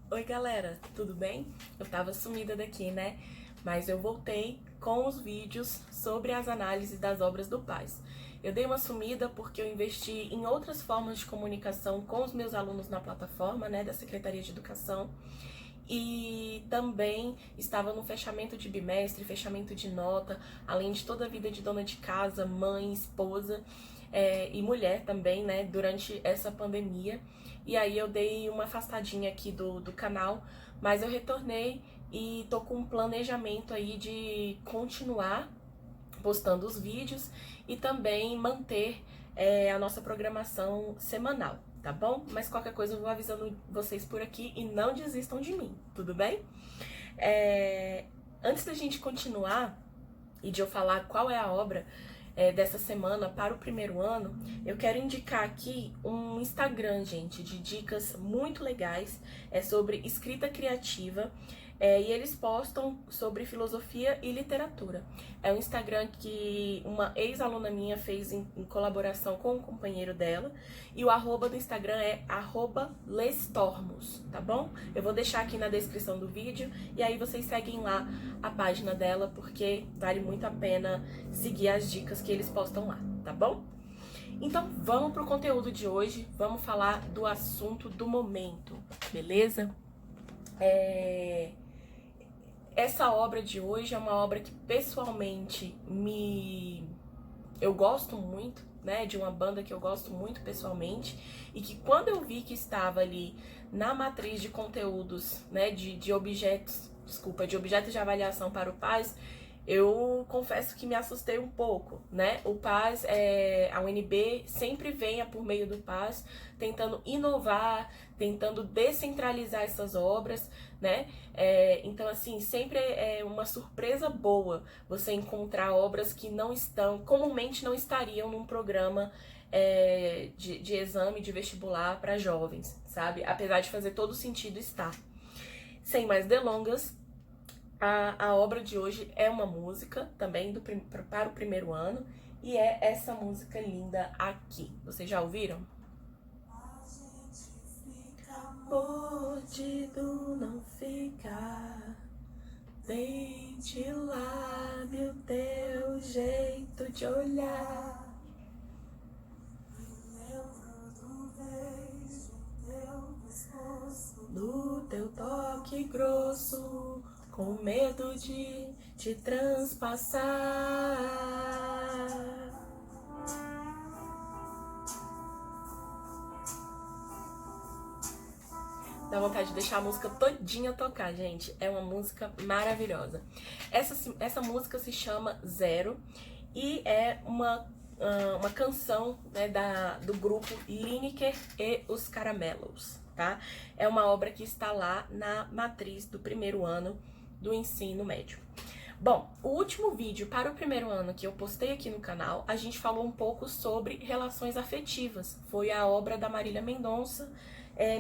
Oi galera, tudo bem? Eu tava sumida daqui, né? Mas eu voltei com os vídeos sobre as análises das obras do Paz. Eu dei uma sumida porque eu investi em outras formas de comunicação com os meus alunos na plataforma, né, da Secretaria de Educação. E também estava no fechamento de bimestre, fechamento de nota, além de toda a vida de dona de casa, mãe, esposa e mulher também, né, durante essa pandemia. E aí eu dei uma afastadinha aqui do canal, mas eu retornei e tô com um planejamento aí de continuar postando os vídeos e também manter a nossa programação semanal, tá bom? Mas qualquer coisa eu vou avisando vocês por aqui e não desistam de mim, tudo bem? Antes da gente continuar e de eu falar qual é a obra dessa semana para o primeiro ano, eu quero indicar aqui um Instagram, gente, de dicas muito legais sobre escrita criativa. E eles postam sobre filosofia e literatura. É um Instagram que uma ex-aluna minha fez em colaboração com um companheiro dela. E o arroba do Instagram é @lestormos, tá bom? Eu vou deixar aqui na descrição do vídeo e aí vocês seguem lá a página dela, porque vale muito a pena seguir as dicas que eles postam lá, tá bom? Então vamos pro conteúdo de hoje, vamos falar do assunto do momento, beleza? Essa obra de hoje é uma obra que pessoalmente eu gosto muito, né, de uma banda que eu gosto muito pessoalmente, e que quando eu vi que estava ali na matriz de conteúdos, né, de objetos, de objetos de avaliação para o Paz, eu confesso que me assustei um pouco, né? O Paz, a UNB sempre vem por meio do Paz tentando inovar, tentando descentralizar essas obras, né? Então, assim, sempre é uma surpresa boa você encontrar obras que não estão, comumente não estariam num programa de exame de vestibular para jovens, sabe? Apesar de fazer todo sentido estar. Sem mais delongas, a obra de hoje é uma música também para o primeiro ano e é essa música linda aqui. Vocês já ouviram? A gente fica mordido, não fica. Dente, lábio, teu jeito de olhar. No teu toque grosso, com medo de te transpassar. Dá vontade de deixar a música todinha tocar, gente. É uma música maravilhosa. Essa música se chama Zero e é uma canção, né, do grupo Lineker e os Caramelos, tá? É uma obra que está lá na matriz do primeiro ano do ensino médio. Bom, o último vídeo para o primeiro ano que eu postei aqui no canal, a gente falou um pouco sobre relações afetivas. Foi a obra da Marília Mendonça,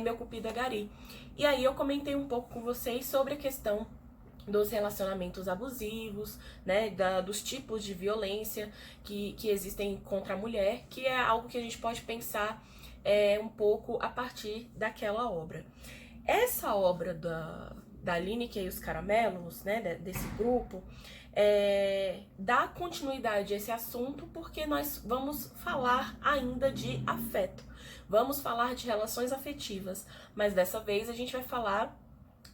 Meu Cupido é Gari. E aí eu comentei um pouco com vocês sobre a questão dos relacionamentos abusivos, né, dos tipos de violência que existem contra a mulher, que é algo que a gente pode pensar um pouco a partir daquela obra. Essa obra da Lineker e os Caramelos, né, desse grupo, dá continuidade a esse assunto porque nós vamos falar ainda de afeto. Vamos falar de relações afetivas, mas dessa vez a gente vai falar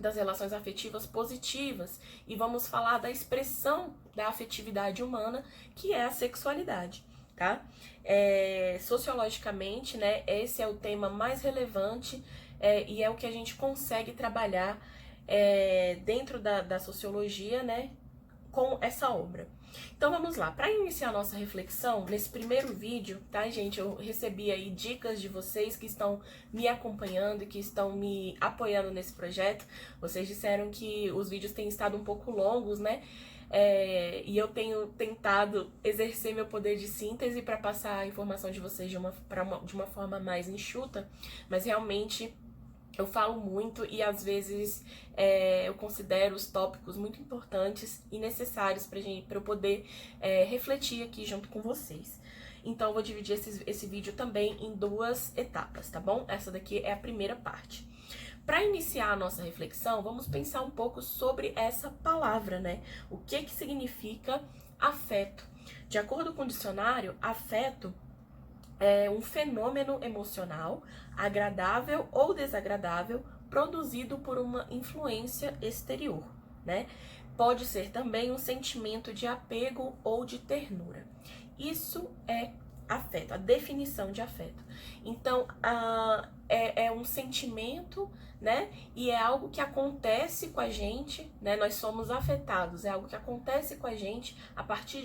das relações afetivas positivas e vamos falar da expressão da afetividade humana, que é a sexualidade, tá? Sociologicamente, né, esse é o tema mais relevante e é o que a gente consegue trabalhar dentro da sociologia, né, com essa obra. Então vamos lá, para iniciar a nossa reflexão, nesse primeiro vídeo, tá, gente, eu recebi aí dicas de vocês que estão me acompanhando e que estão me apoiando nesse projeto. Vocês disseram que os vídeos têm estado um pouco longos, né? E eu tenho tentado exercer meu poder de síntese para passar a informação de vocês de uma forma mais enxuta, mas realmente eu falo muito e às vezes eu considero os tópicos muito importantes e necessários para eu poder refletir aqui junto com vocês. Então eu vou dividir esse vídeo também em duas etapas, tá bom? Essa daqui é a primeira parte. Para iniciar a nossa reflexão, vamos pensar um pouco sobre essa palavra, né? O que significa afeto? De acordo com o dicionário, afeto é um fenômeno emocional, agradável ou desagradável, produzido por uma influência exterior, né? Pode ser também um sentimento de apego ou de ternura. Isso é afeto, a definição de afeto. Então, é um sentimento, né? E é algo que acontece com a gente, né? Nós somos afetados, é algo que acontece com a gente a partir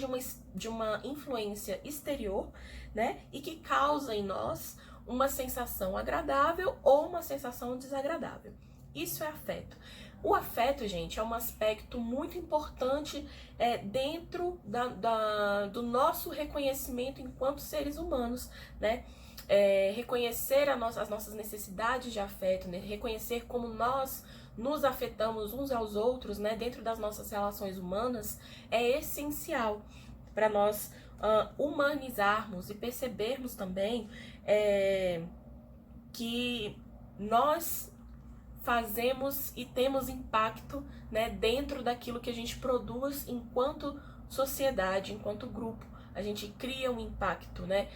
de uma influência exterior, né? E que causa em nós uma sensação agradável ou uma sensação desagradável. Isso é afeto. O afeto, gente, é um aspecto muito importante dentro do nosso reconhecimento enquanto seres humanos, né? Reconhecer as nossas necessidades de afeto, né? Reconhecer como nós nos afetamos uns aos outros, né? Dentro das nossas relações humanas, é essencial para nós humanizarmos e percebermos também que nós fazemos e temos impacto, né, dentro daquilo que a gente produz enquanto sociedade, enquanto grupo. A gente cria um impacto, né?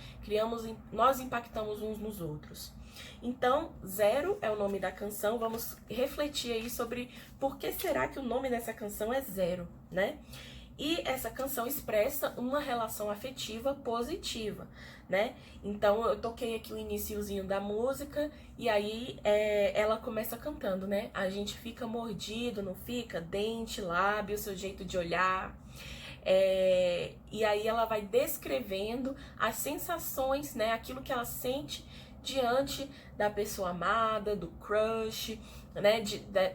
Nós impactamos uns nos outros. Então, Zero é o nome da canção. Vamos refletir aí sobre por que será que o nome dessa canção é Zero, né? E essa canção expressa uma relação afetiva positiva, né? Então eu toquei aqui o iniciozinho da música e aí ela começa cantando, né? A gente fica mordido, não fica? Dente, lábio, seu jeito de olhar. E aí ela vai descrevendo as sensações, né? Aquilo que ela sente diante da pessoa amada, do crush, né?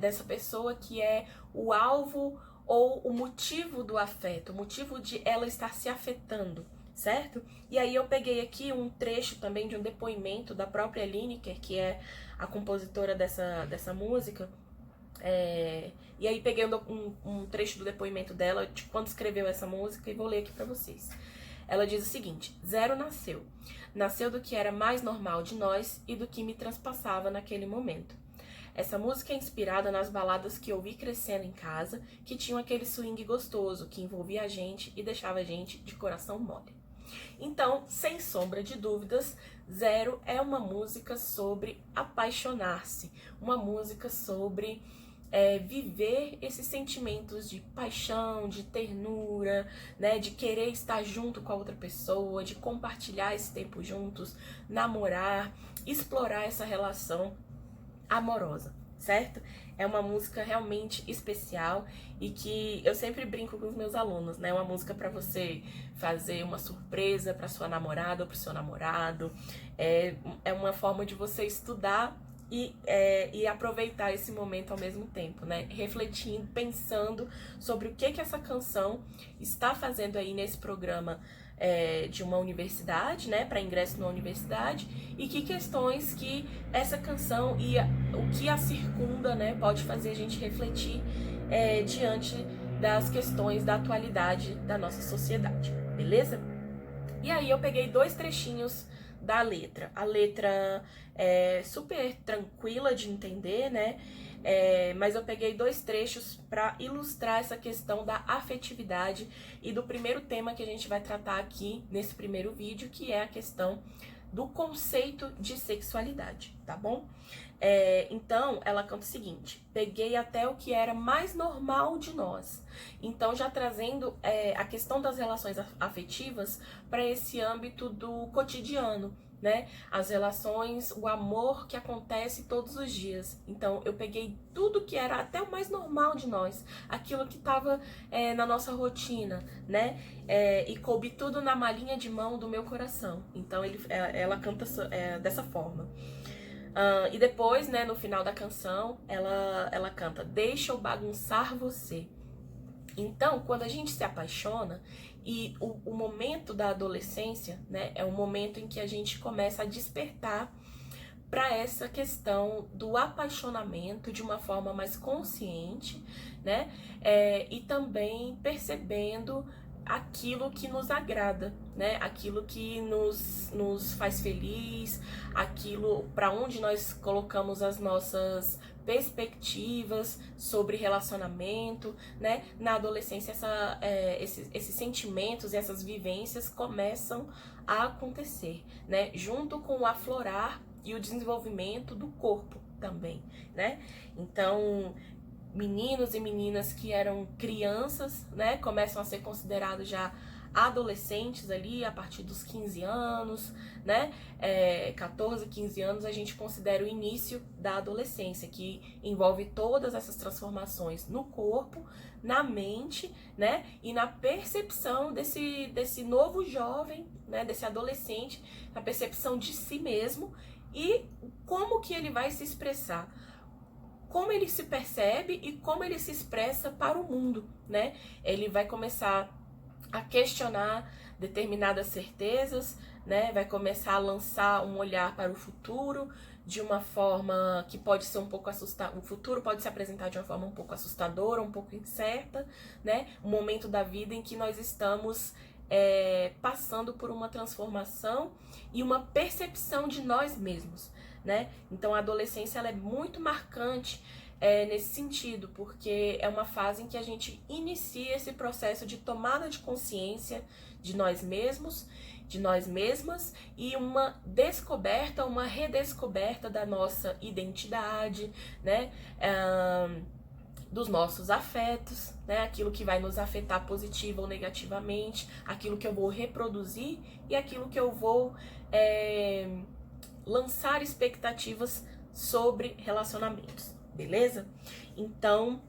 Dessa pessoa que é o alvo ou o motivo do afeto, o motivo de ela estar se afetando, certo? E aí eu peguei aqui um trecho também de um depoimento da própria Lineker, que é a compositora dessa música, e aí peguei um trecho do depoimento dela, de quando escreveu essa música, e vou ler aqui pra vocês. Ela diz o seguinte: Zero nasceu do que era mais normal de nós e do que me transpassava naquele momento. Essa música é inspirada nas baladas que eu vi crescendo em casa, que tinham aquele swing gostoso, que envolvia a gente e deixava a gente de coração mole. Então, sem sombra de dúvidas, Zero é uma música sobre apaixonar-se, uma música sobre viver esses sentimentos de paixão, de ternura, né, de querer estar junto com a outra pessoa, de compartilhar esse tempo juntos, namorar, explorar essa relação amorosa, certo? É uma música realmente especial e que eu sempre brinco com os meus alunos, né? É uma música para você fazer uma surpresa para sua namorada ou para o seu namorado. É uma forma de você estudar e aproveitar esse momento ao mesmo tempo, né? Refletindo, pensando sobre o que essa canção está fazendo aí nesse programa de uma universidade, né, para ingresso na universidade, e que questões que essa canção e o que a circunda, né, pode fazer a gente refletir diante das questões da atualidade da nossa sociedade, beleza? E aí eu peguei 2 trechinhos da letra. A letra é super tranquila de entender, né? Mas eu peguei 2 trechos para ilustrar essa questão da afetividade e do primeiro tema que a gente vai tratar aqui nesse primeiro vídeo, que é a questão do conceito de sexualidade, tá bom? Então, ela canta o seguinte: peguei até o que era mais normal de nós. Então, já trazendo a questão das relações afetivas para esse âmbito do cotidiano, né? As relações, o amor que acontece todos os dias. Então, eu peguei tudo que era até o mais normal de nós, aquilo que estava na nossa rotina, né? E coube tudo na malinha de mão do meu coração. Então, ela canta dessa forma. E depois, né, no final da canção, ela canta: deixa eu bagunçar você. Então, quando a gente se apaixona, e o momento da adolescência, né, é o momento em que a gente começa a despertar para essa questão do apaixonamento de uma forma mais consciente, né, e também percebendo aquilo que nos agrada, né? Aquilo que nos faz feliz, aquilo para onde nós colocamos as nossas perspectivas sobre relacionamento, né? Na adolescência, esses sentimentos e essas vivências começam a acontecer, né? Junto com o aflorar e o desenvolvimento do corpo também, né? Então, meninos e meninas que eram crianças, né, começam a ser considerados já adolescentes ali a partir dos 15 anos, né, 14, 15 anos a gente considera o início da adolescência, que envolve todas essas transformações no corpo, na mente, né, e na percepção desse novo jovem, né, desse adolescente, na percepção de si mesmo e como que ele vai se expressar, como ele se percebe e como ele se expressa para o mundo, né? Ele vai começar a questionar determinadas certezas, né? Vai começar a lançar um olhar para o futuro de uma forma que pode ser um pouco assustadora. O futuro pode se apresentar de uma forma um pouco assustadora, um pouco incerta, né? Um momento da vida em que nós estamos passando por uma transformação e uma percepção de nós mesmos, né? Então a adolescência ela é muito marcante nesse sentido, porque é uma fase em que a gente inicia esse processo de tomada de consciência de nós mesmos, de nós mesmas, e uma descoberta, uma redescoberta da nossa identidade, né? Dos nossos afetos, né? Aquilo que vai nos afetar positiva ou negativamente, aquilo que eu vou reproduzir e aquilo que eu vou lançar expectativas sobre relacionamentos, beleza? Então,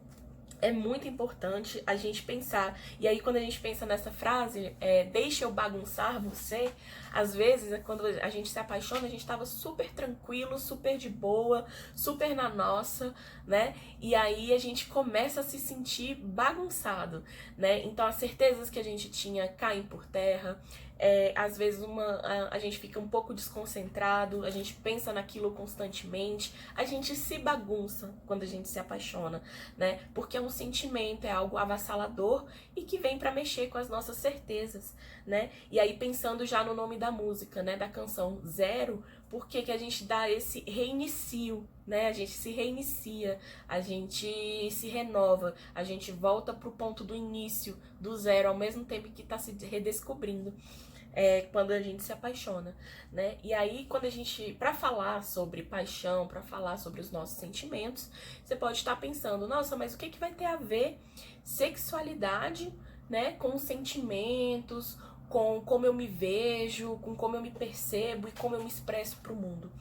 é muito importante a gente pensar. E aí, quando a gente pensa nessa frase, deixa eu bagunçar você, às vezes, quando a gente se apaixona, a gente tava super tranquilo, super de boa, super na nossa, né? E aí a gente começa a se sentir bagunçado, né? Então, as certezas que a gente tinha caem por terra. Às vezes a gente fica um pouco desconcentrado, a gente pensa naquilo constantemente, a gente se bagunça quando a gente se apaixona, né? Porque é um sentimento, é algo avassalador e que vem para mexer com as nossas certezas, né? E aí pensando já no nome da música, né, da canção Zero, por que a gente dá esse reinicio, né? A gente se reinicia, a gente se renova, a gente volta pro ponto do início, do zero, ao mesmo tempo que tá se redescobrindo. Quando a gente se apaixona, né? E aí, quando a gente, para falar sobre paixão, para falar sobre os nossos sentimentos, você pode estar pensando, nossa, mas o que vai ter a ver sexualidade, né, com sentimentos, com como eu me vejo, com como eu me percebo e como eu me expresso para o mundo?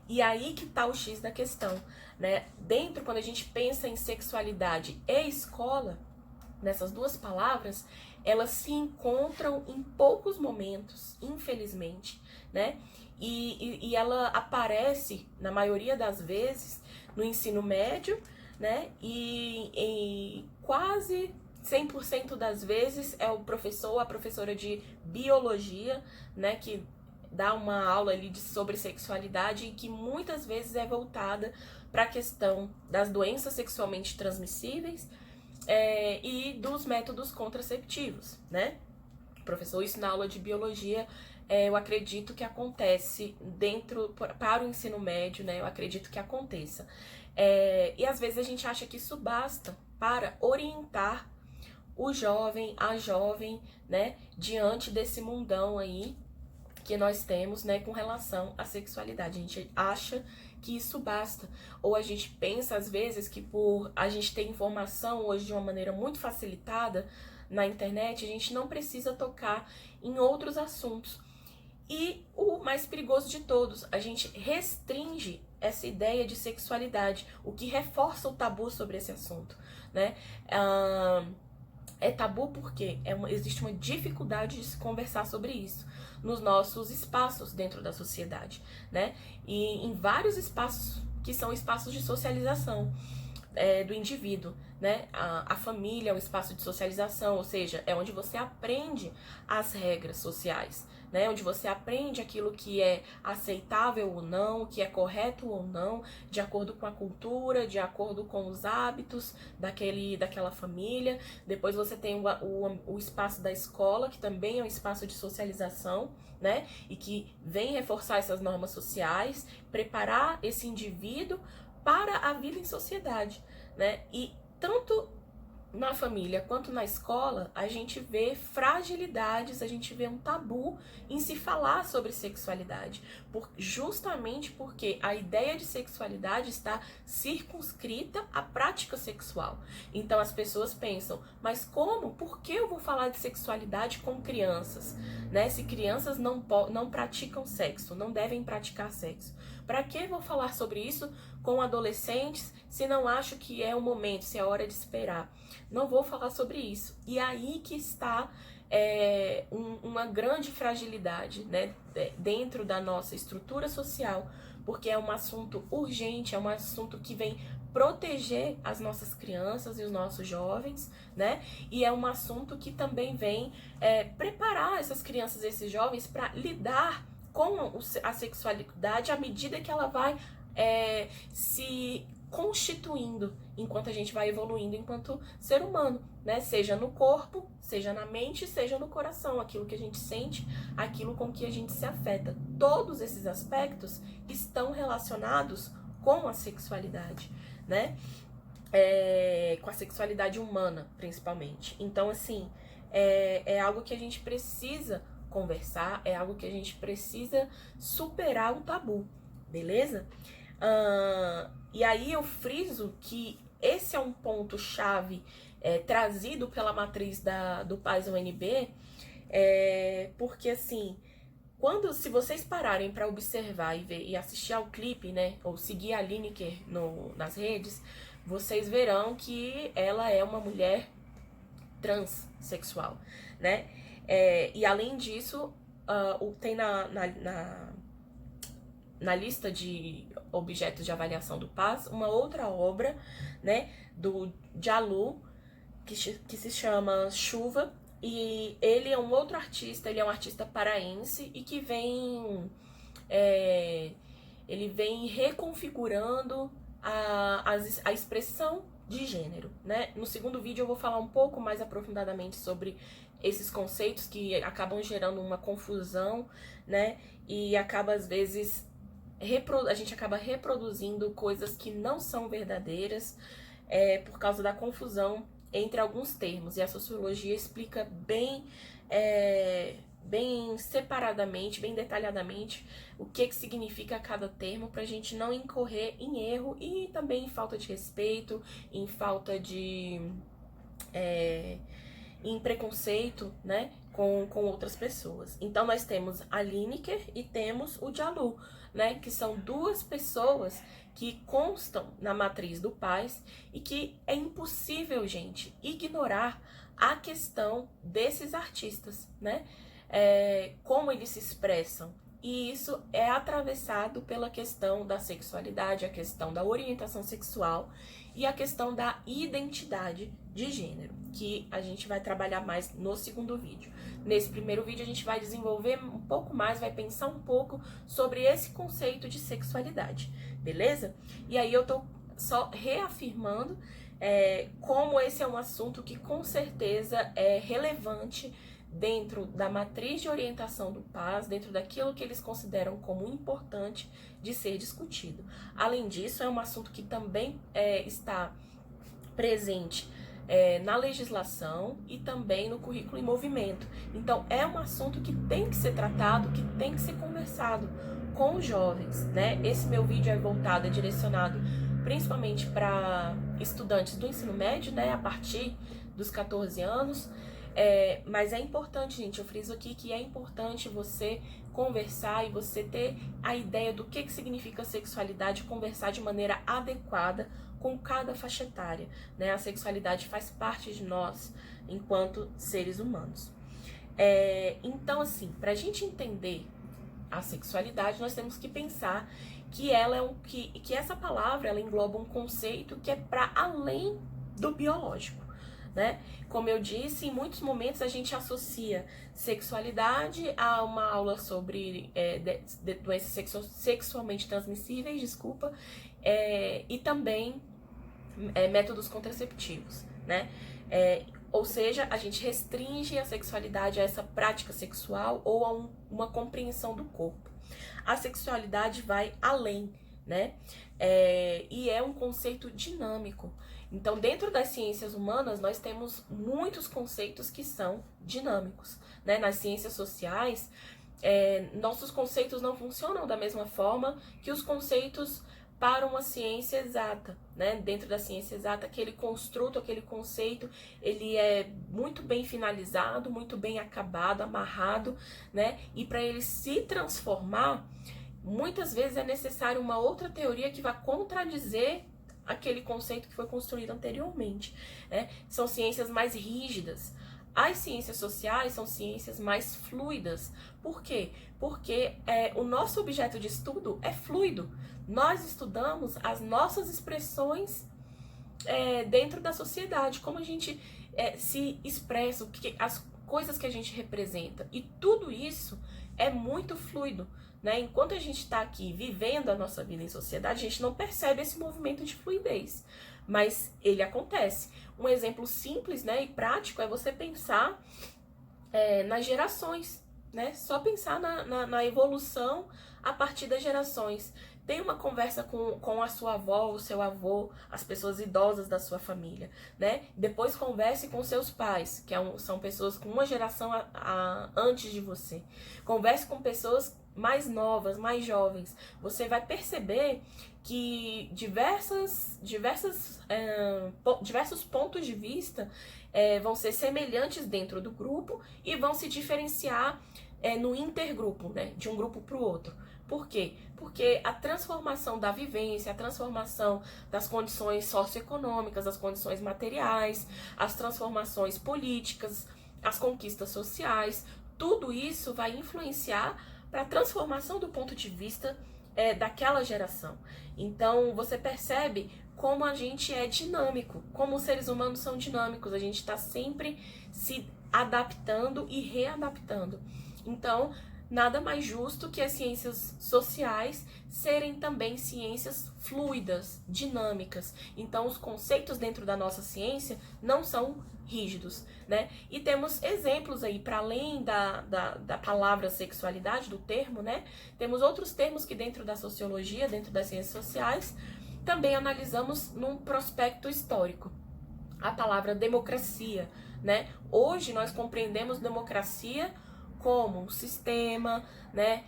E aí que tá o X da questão, né? Dentro, quando a gente pensa em sexualidade e escola, nessas duas palavras, elas se encontram em poucos momentos, infelizmente, né? E ela aparece, na maioria das vezes, no ensino médio, né? E quase 100% das vezes é o professor ou a professora de biologia, né? Que dá uma aula ali sobre sexualidade e que muitas vezes é voltada para a questão das doenças sexualmente transmissíveis, e dos métodos contraceptivos, né? Professor, isso na aula de biologia, eu acredito que acontece para o ensino médio, né? Eu acredito que aconteça. E às vezes a gente acha que isso basta para orientar o jovem, a jovem, né? Diante desse mundão aí que nós temos, né? Com relação à sexualidade. A gente acha que isso basta. Ou a gente pensa, às vezes, que por a gente ter informação hoje de uma maneira muito facilitada na internet, a gente não precisa tocar em outros assuntos. E o mais perigoso de todos, a gente restringe essa ideia de sexualidade, o que reforça o tabu sobre esse assunto, né? É tabu porque existe uma dificuldade de se conversar sobre isso nos nossos espaços dentro da sociedade, né? E em vários espaços que são espaços de socialização. do indivíduo, né? A família é um espaço de socialização, ou seja, é onde você aprende as regras sociais, né? Onde você aprende aquilo que é aceitável ou não, o que é correto ou não, de acordo com a cultura, de acordo com os hábitos daquela família. Depois você tem o espaço da escola, que também é um espaço de socialização, né? E que vem reforçar essas normas sociais, preparar esse indivíduo para a vida em sociedade, né? E tanto na família quanto na escola, a gente vê fragilidades, a gente vê um tabu em se falar sobre sexualidade, justamente porque a ideia de sexualidade está circunscrita à prática sexual. Então as pessoas pensam, mas como? Por que eu vou falar de sexualidade com crianças? Né? Se crianças não praticam sexo, não devem praticar sexo. Para que eu vou falar sobre isso com adolescentes se não acho que é o momento, se é hora de esperar? Não vou falar sobre isso. E aí que está uma grande fragilidade, né, dentro da nossa estrutura social, porque é um assunto urgente, é um assunto que vem proteger as nossas crianças e os nossos jovens, né? E é um assunto que também vem preparar essas crianças e esses jovens para lidar com a sexualidade à medida que ela vai se constituindo enquanto a gente vai evoluindo enquanto ser humano, né? Seja no corpo, seja na mente, seja no coração, aquilo que a gente sente, aquilo com que a gente se afeta. Todos esses aspectos estão relacionados com a sexualidade, né? Com a sexualidade humana, principalmente. Então, assim, é algo que a gente precisa conversar, é algo que a gente precisa superar o tabu, beleza? E aí eu friso que esse é um ponto-chave trazido pela matriz do PAS UNB, porque assim, se vocês pararem para observar e ver e assistir ao clipe, né, ou seguir a Lineker nas redes, vocês verão que ela é uma mulher transexual, né? E além disso, tem na lista de objetos de avaliação do PAS uma outra obra, né, do Djalu, que se chama Chuva, e ele é um outro artista, ele é um artista paraense e que ele vem reconfigurando a expressão de gênero, né? No segundo vídeo eu vou falar um pouco mais aprofundadamente sobre esses conceitos que acabam gerando uma confusão, né? E acaba às vezes a gente acaba reproduzindo coisas que não são verdadeiras por causa da confusão entre alguns termos. E a sociologia explica bem separadamente, bem detalhadamente o que significa cada termo, para a gente não incorrer em erro e também em falta de respeito, em falta de em preconceito, né, com outras pessoas. Então nós temos a Lineker e temos o Djalu, né, que são duas pessoas que constam na matriz do PAS e que é impossível, gente, ignorar a questão desses artistas, né, como eles se expressam. E isso é atravessado pela questão da sexualidade, a questão da orientação sexual e a questão da identidade de gênero, que a gente vai trabalhar mais no segundo vídeo. Nesse primeiro vídeo a gente vai desenvolver um pouco mais, vai pensar um pouco sobre esse conceito de sexualidade, beleza? E aí eu tô só reafirmando como esse é um assunto que com certeza é relevante dentro da matriz de orientação do PAS, dentro daquilo que eles consideram como importante de ser discutido. Além disso, é um assunto que também está presente na legislação e também no currículo em movimento. Então, é um assunto que tem que ser tratado, que tem que ser conversado com os jovens, né? Esse meu vídeo é voltado, é direcionado principalmente para estudantes do ensino médio, né? A partir dos 14 anos. Mas é importante, gente, eu friso aqui que é importante você conversar e você ter a ideia do que significa sexualidade, conversar de maneira adequada com cada faixa etária, né? A sexualidade faz parte de nós enquanto seres humanos. Então, assim, pra gente entender a sexualidade, nós temos que pensar que que essa palavra ela engloba um conceito que é para além do biológico, né? Como eu disse, em muitos momentos a gente associa sexualidade a uma aula sobre doenças sexualmente transmissíveis, desculpa, e também métodos contraceptivos, né? Ou seja, a gente restringe a sexualidade a essa prática sexual ou a uma compreensão do corpo. A sexualidade vai além, né? E é um conceito dinâmico. Então, dentro das ciências humanas, nós temos muitos conceitos que são dinâmicos, né? Nas ciências sociais, nossos conceitos não funcionam da mesma forma que os conceitos para uma ciência exata, né? Dentro da ciência exata, aquele construto, aquele conceito, ele é muito bem finalizado, muito bem acabado, amarrado, né? E para ele se transformar, muitas vezes é necessário uma outra teoria que vá contradizer aquele conceito que foi construído anteriormente, né? São ciências mais rígidas. As ciências sociais são ciências mais fluidas. Por quê? Porque o nosso objeto de estudo é fluido. Nós estudamos as nossas expressões dentro da sociedade, como a gente se expressa, as coisas que a gente representa. E tudo isso é muito fluido, né? Enquanto a gente está aqui vivendo a nossa vida em sociedade, a gente não percebe esse movimento de fluidez, mas ele acontece. Um exemplo simples, né, e prático é você pensar nas gerações, né? Só pensar na evolução a partir das gerações. Tem uma conversa com a sua avó, o seu avô, as pessoas idosas da sua família, né? Depois converse com seus pais, que são pessoas com uma geração antes de você. Converse com pessoas mais novas, mais jovens. Você vai perceber que diversos pontos de vista vão ser semelhantes dentro do grupo e vão se diferenciar no intergrupo, né? De um grupo para o outro. Por quê? Porque a transformação da vivência, a transformação das condições socioeconômicas, das condições materiais, as transformações políticas, as conquistas sociais, tudo isso vai influenciar para a transformação do ponto de vista daquela geração. Então, você percebe como a gente é dinâmico, como os seres humanos são dinâmicos, a gente está sempre se adaptando e readaptando. Então, nada mais justo que as ciências sociais serem também ciências fluidas, dinâmicas. Então, os conceitos dentro da nossa ciência não são rígidos, né? E temos exemplos aí, para além da palavra sexualidade, do termo, né? Temos outros termos que dentro da sociologia, dentro das ciências sociais, também analisamos num prospecto histórico. A palavra democracia, né? Hoje nós compreendemos democracia como um sistema, né,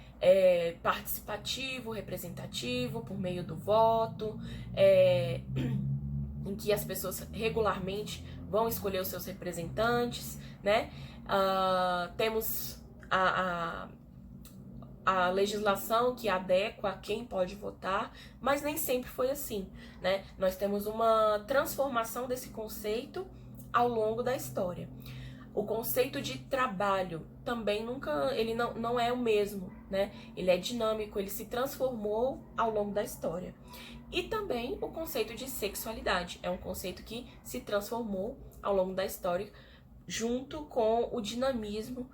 participativo, representativo, por meio do voto, em que as pessoas regularmente vão escolher os seus representantes, né? Temos a legislação que adequa a quem pode votar, mas nem sempre foi assim, né? Nós temos uma transformação desse conceito ao longo da história. O conceito de trabalho também ele não é o mesmo, né? Ele é dinâmico, ele se transformou ao longo da história. E também o conceito de sexualidade é um conceito que se transformou ao longo da história, junto com o dinamismo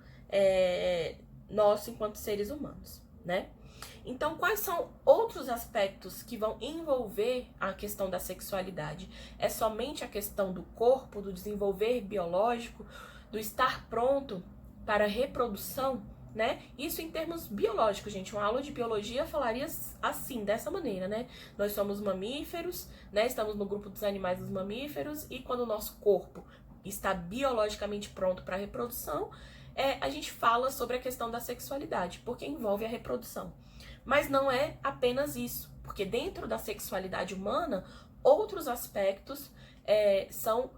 nosso enquanto seres humanos, né? Então, quais são outros aspectos que vão envolver a questão da sexualidade? É somente a questão do corpo, do desenvolver biológico, do estar pronto para a reprodução, né? Isso em termos biológicos, gente. Uma aula de biologia falaria assim, dessa maneira, né? Nós somos mamíferos, né? Estamos no grupo dos animais dos mamíferos, e quando o nosso corpo está biologicamente pronto para a reprodução, a gente fala sobre a questão da sexualidade, porque envolve a reprodução. Mas não é apenas isso, porque dentro da sexualidade humana, outros aspectos são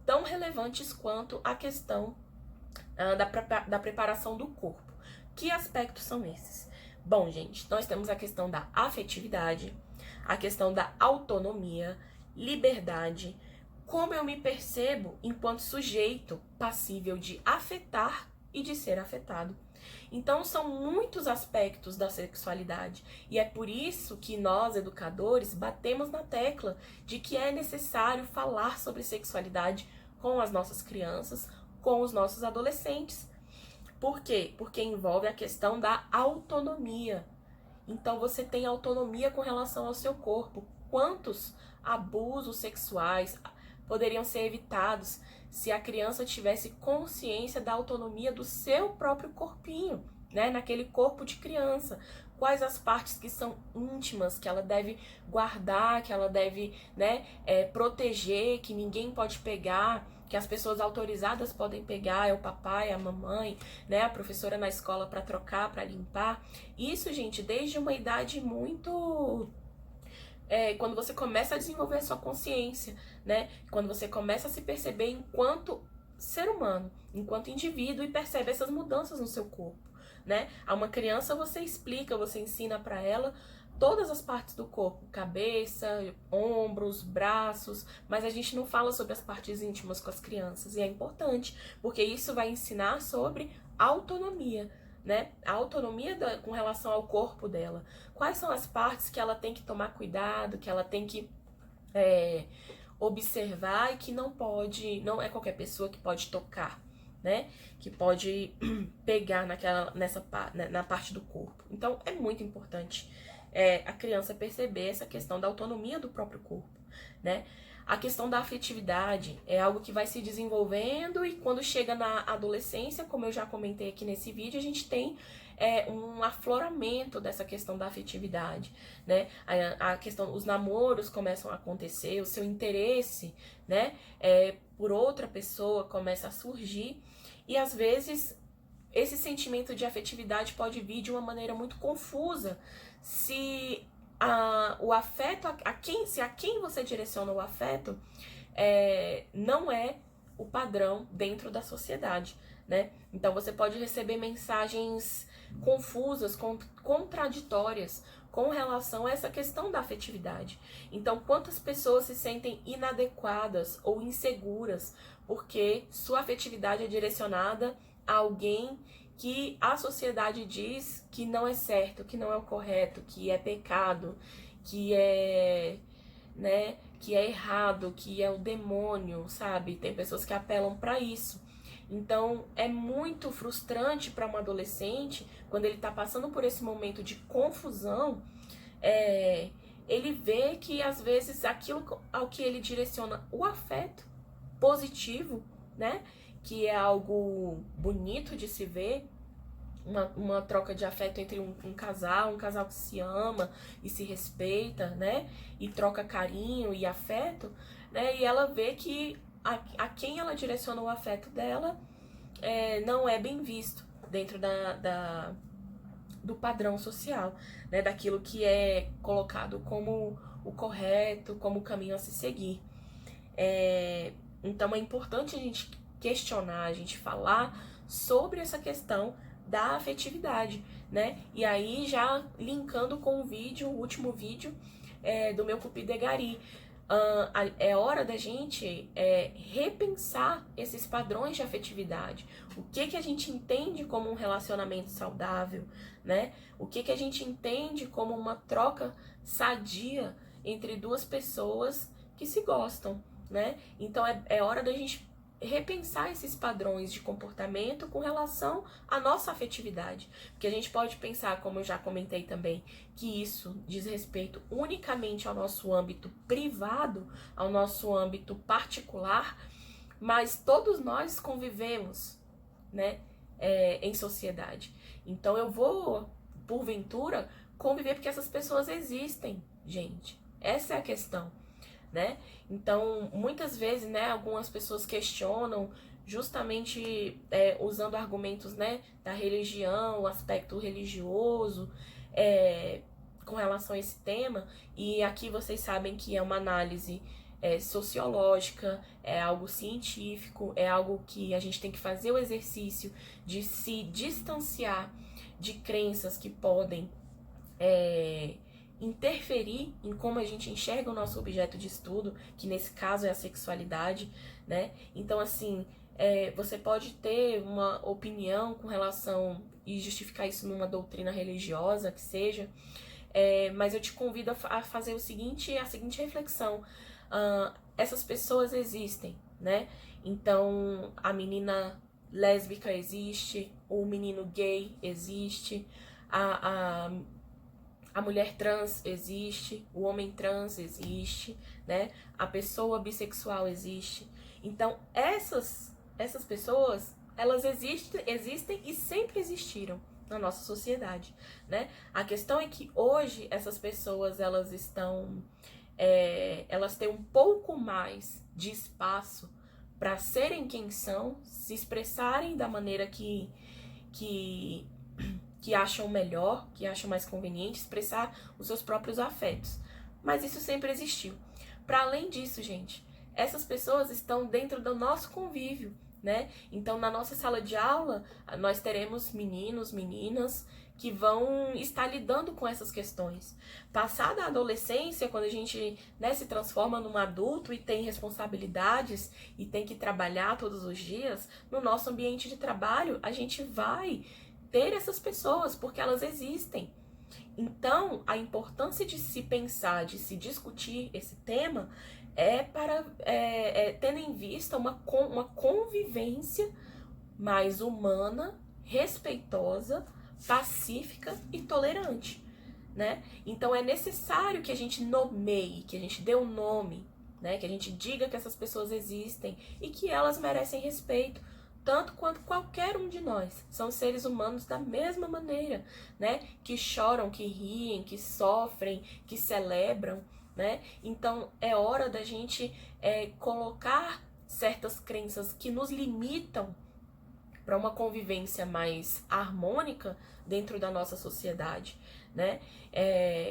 tão relevantes quanto a questão da preparação do corpo. Que aspectos são esses? Bom, gente, nós temos a questão da afetividade, a questão da autonomia, liberdade, como eu me percebo enquanto sujeito passível de afetar e de ser afetado, Então são muitos aspectos da sexualidade e é por isso que nós, educadores, batemos na tecla de que é necessário falar sobre sexualidade com as nossas crianças, com os nossos adolescentes. Por quê? Porque envolve a questão da autonomia. Então você tem autonomia com relação ao seu corpo. Quantos abusos sexuais poderiam ser evitados se a criança tivesse consciência da autonomia do seu próprio corpinho, né? Naquele corpo de criança. Quais as partes que são íntimas, que ela deve guardar, que ela deve, né, proteger, que ninguém pode pegar, que as pessoas autorizadas podem pegar, é o papai, a mamãe, né, a professora na escola para trocar, para limpar. Isso, gente, desde uma idade muito... quando você começa a desenvolver a sua consciência, né, quando você começa a se perceber enquanto ser humano, enquanto indivíduo e percebe essas mudanças no seu corpo, né? A uma criança você explica, você ensina para ela todas as partes do corpo, cabeça, ombros, braços, mas a gente não fala sobre as partes íntimas com as crianças, e é importante, porque isso vai ensinar sobre autonomia, né? A autonomia com relação ao corpo dela. Quais são as partes que ela tem que tomar cuidado, que ela tem que observar e que não é qualquer pessoa que pode tocar, né? Que pode pegar na parte do corpo. Então é muito importante a criança perceber essa questão da autonomia do próprio corpo, né? A questão da afetividade é algo que vai se desenvolvendo e quando chega na adolescência, como eu já comentei aqui nesse vídeo, a gente tem um afloramento dessa questão da afetividade, né? A questão, os namoros começam a acontecer, o seu interesse, né, por outra pessoa começa a surgir e às vezes esse sentimento de afetividade pode vir de uma maneira muito confusa se o afeto, se a quem você direciona o afeto não é o padrão dentro da sociedade, né? Então você pode receber mensagens confusas, contraditórias com relação a essa questão da afetividade. Então, quantas pessoas se sentem inadequadas ou inseguras porque sua afetividade é direcionada a alguém que a sociedade diz que não é certo, que não é o correto, que é pecado, que é, né, que é errado, que é o demônio, sabe? Tem pessoas que apelam para isso. Então, é muito frustrante para um adolescente, quando ele está passando por esse momento de confusão, ele vê que, às vezes, aquilo ao que ele direciona o afeto positivo, né? Que é algo bonito de se ver, uma troca de afeto entre um casal que se ama e se respeita, né? E troca carinho e afeto, né? E ela vê que a quem ela direciona o afeto dela não é bem visto dentro do padrão social, né? Daquilo que é colocado como o correto, como o caminho a se seguir. Então é importante a gente questionar, a gente falar sobre essa questão da afetividade, né? E aí já linkando com o último vídeo do meu Cupido Gari. É hora da gente repensar esses padrões de afetividade. O que a gente entende como um relacionamento saudável, né? O que a gente entende como uma troca sadia entre duas pessoas que se gostam, né? Então é hora da gente repensar esses padrões de comportamento com relação à nossa afetividade. Porque a gente pode pensar, como eu já comentei também, que isso diz respeito unicamente ao nosso âmbito privado, ao nosso âmbito particular, mas todos nós convivemos, né, em sociedade. Então eu vou, porventura, conviver porque essas pessoas existem, gente. Essa é a questão, né? Então, muitas vezes, né, algumas pessoas questionam justamente usando argumentos, né, da religião, o aspecto religioso, com relação a esse tema, e aqui vocês sabem que é uma análise sociológica, é algo científico, é algo que a gente tem que fazer o exercício de se distanciar de crenças que podem interferir em como a gente enxerga o nosso objeto de estudo, que nesse caso é a sexualidade, né? Então, assim, você pode ter uma opinião com relação e justificar isso numa doutrina religiosa que seja, mas eu te convido a fazer a seguinte reflexão. Essas pessoas existem, né? Então, a menina lésbica existe, o menino gay existe, a mulher trans existe, o homem trans existe, né? A pessoa bissexual existe. Então, essas pessoas, elas existem e sempre existiram na nossa sociedade, né? A questão é que hoje essas pessoas, elas estão... elas têm um pouco mais de espaço para serem quem são, se expressarem da maneira que acham melhor, que acham mais conveniente, expressar os seus próprios afetos. Mas isso sempre existiu. Para além disso, gente, essas pessoas estão dentro do nosso convívio, né? Então, na nossa sala de aula, nós teremos meninos, meninas que vão estar lidando com essas questões. Passada a adolescência, quando a gente, né, se transforma num adulto e tem responsabilidades e tem que trabalhar todos os dias, no nosso ambiente de trabalho, a gente vai ter essas pessoas, porque elas existem. Então, a importância de se pensar, de se discutir esse tema tendo em vista uma convivência mais humana, respeitosa, pacífica e tolerante, né? Então é necessário que a gente nomeie, que a gente dê um nome, né? Que a gente diga que essas pessoas existem e que elas merecem respeito, tanto quanto qualquer um de nós. São seres humanos da mesma maneira, né? Que choram, que riem, que sofrem, que celebram, né? Então é hora da gente colocar certas crenças que nos limitam para uma convivência mais harmônica dentro da nossa sociedade, né?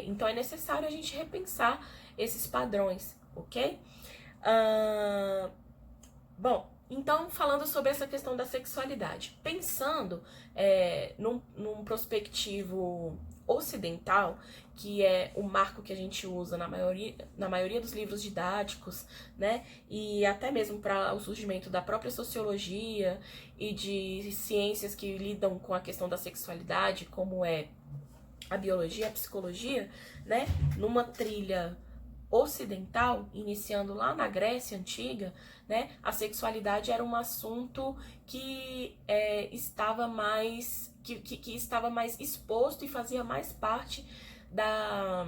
Então é necessário a gente repensar esses padrões, ok? Bom, então falando sobre essa questão da sexualidade, pensando num prospectivo ocidental, que é o marco que a gente usa na maioria dos livros didáticos, né? E até mesmo para o surgimento da própria sociologia e de ciências que lidam com a questão da sexualidade, como é a biologia, a psicologia, né? Numa trilha ocidental, iniciando lá na Grécia Antiga, né? A sexualidade era um assunto que estava mais exposto e fazia mais parte da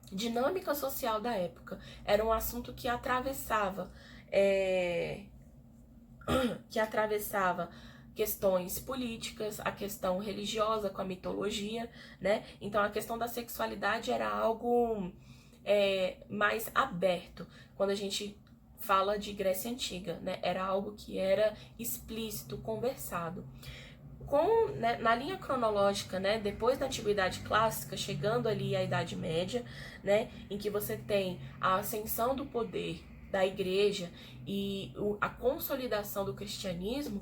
dinâmica social da época. Era um assunto que atravessava questões políticas, a questão religiosa com a mitologia, né? Então a questão da sexualidade era algo mais aberto. Quando a gente fala de Grécia Antiga, né? Era algo que era explícito, conversado. Na linha cronológica, né, depois da Antiguidade Clássica, chegando ali à Idade Média, né, em que você tem a ascensão do poder da Igreja e a consolidação do cristianismo,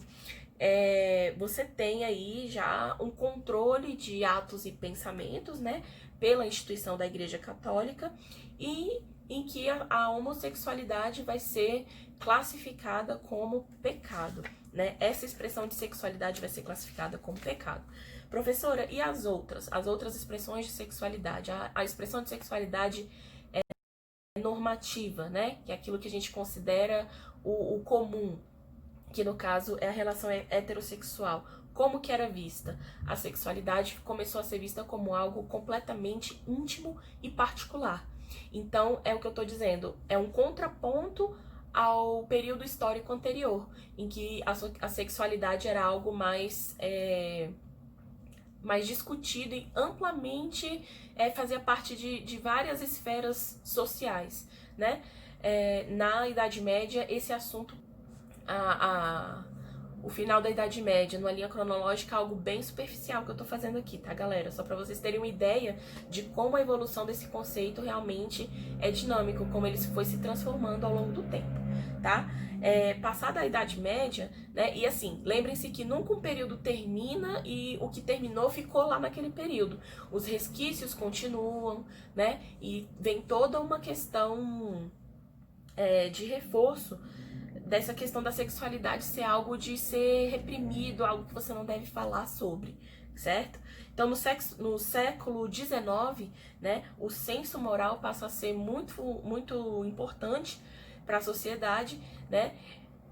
você tem aí já um controle de atos e pensamentos, né, pela instituição da Igreja Católica, e em que a homossexualidade vai ser classificada como pecado, né? Essa expressão de sexualidade vai ser classificada como pecado. Professora, e as outras expressões de sexualidade? A expressão de sexualidade normativa, né? Que é aquilo que a gente considera o comum, que no caso é a relação heterossexual. Como que era vista? A sexualidade começou a ser vista como algo completamente íntimo e particular. Então, é o que eu tô dizendo, é um contraponto ao período histórico anterior, em que a sexualidade era algo mais discutido e amplamente fazia parte de várias esferas sociais, né? Na Idade Média, esse assunto, o final da Idade Média, numa linha cronológica, algo bem superficial que eu tô fazendo aqui, tá, galera? Só pra vocês terem uma ideia de como a evolução desse conceito realmente é dinâmico, como ele foi se transformando ao longo do tempo, tá? Passada a Idade Média, né? E assim, lembrem-se que nunca um período termina e o que terminou ficou lá naquele período. Os resquícios continuam, né? E vem toda uma questão de reforço dessa questão da sexualidade ser algo de ser reprimido, algo que você não deve falar sobre, certo? Então, no século XIX, né, o senso moral passa a ser muito importante para a sociedade, né,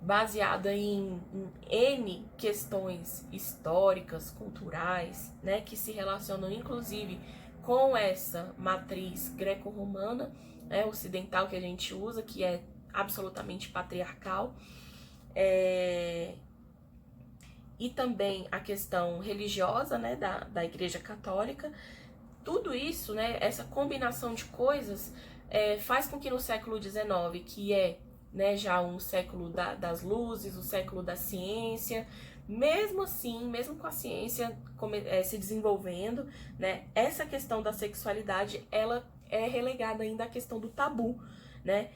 baseada em N questões históricas, culturais, né, que se relacionam inclusive com essa matriz greco-romana, né, ocidental que a gente usa, que é absolutamente patriarcal, e também a questão religiosa, né, da Igreja Católica. Tudo isso, né, essa combinação de coisas faz com que no século XIX, que é, né, já um século das luzes, o século da ciência, mesmo assim, mesmo com a ciência se desenvolvendo, né, essa questão da sexualidade, ela é relegada ainda à questão do tabu, né,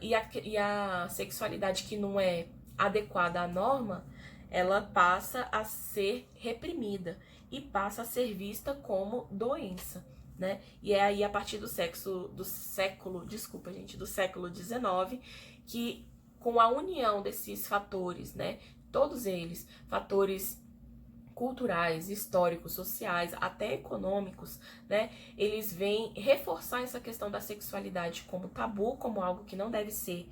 e a sexualidade que não é adequada à norma, ela passa a ser reprimida e passa a ser vista como doença, né? E é aí a partir do século XIX, que com a união desses fatores, né, todos eles, fatores culturais, históricos, sociais, até econômicos, né, eles vêm reforçar essa questão da sexualidade como tabu, como algo que não deve ser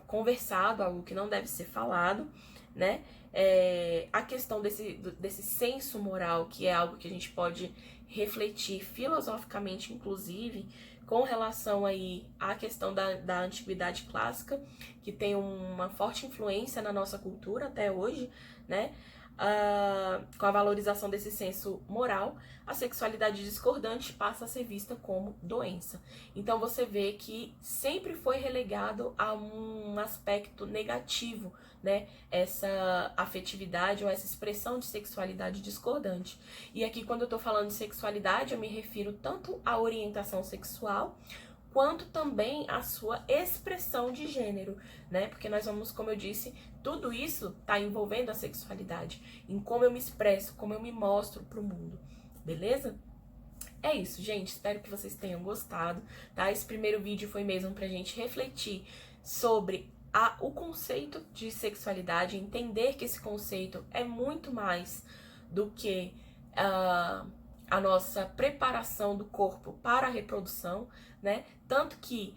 conversado, algo que não deve ser falado, né? A questão desse senso moral, que é algo que a gente pode refletir filosoficamente, inclusive, com relação aí à questão da antiguidade clássica, que tem uma forte influência na nossa cultura até hoje, né? Com a valorização desse senso moral, a sexualidade discordante passa a ser vista como doença. Então você vê que sempre foi relegado a um aspecto negativo, né, essa afetividade ou essa expressão de sexualidade discordante. E aqui, quando eu tô falando de sexualidade, eu me refiro tanto à orientação sexual, quanto também à sua expressão de gênero, né? Porque nós vamos, como eu disse, tudo isso tá envolvendo a sexualidade, em como eu me expresso, como eu me mostro pro mundo, beleza? É isso, gente. Espero que vocês tenham gostado, tá? Esse primeiro vídeo foi mesmo pra gente refletir sobre o conceito de sexualidade, entender que esse conceito é muito mais do que a nossa preparação do corpo para a reprodução, né? Tanto que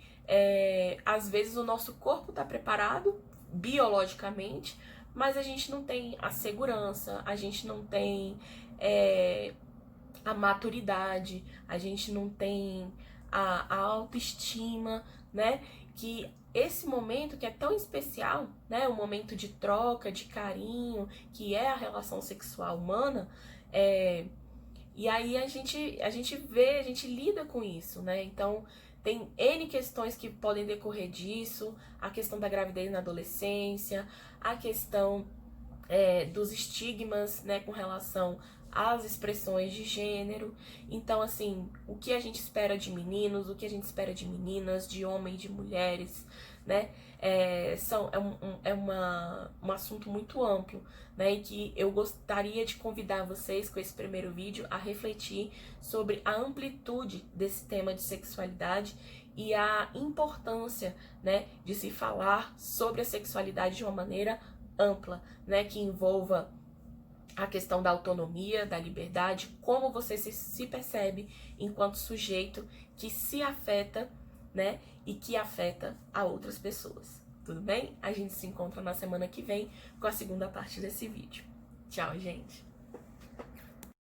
às vezes o nosso corpo está preparado biologicamente, mas a gente não tem a segurança, a gente não tem a maturidade, a gente não tem a autoestima, né? Que esse momento que é tão especial, né? Um momento de troca, de carinho, que é a relação sexual humana, e aí a gente vê, a gente lida com isso, né? Então tem N questões que podem decorrer disso, a questão da gravidez na adolescência, a questão dos estigmas, né, com relação às expressões de gênero. Então, assim, o que a gente espera de meninos, o que a gente espera de meninas, de homens, de mulheres, né, um assunto muito amplo, né, e que eu gostaria de convidar vocês, com esse primeiro vídeo, a refletir sobre a amplitude desse tema de sexualidade e a importância, né, de se falar sobre a sexualidade de uma maneira ampla, né, que envolva a questão da autonomia, da liberdade, como você se percebe enquanto sujeito que se afeta, né, e que afeta a outras pessoas. Tudo bem? A gente se encontra na semana que vem com a segunda parte desse vídeo. Tchau, gente!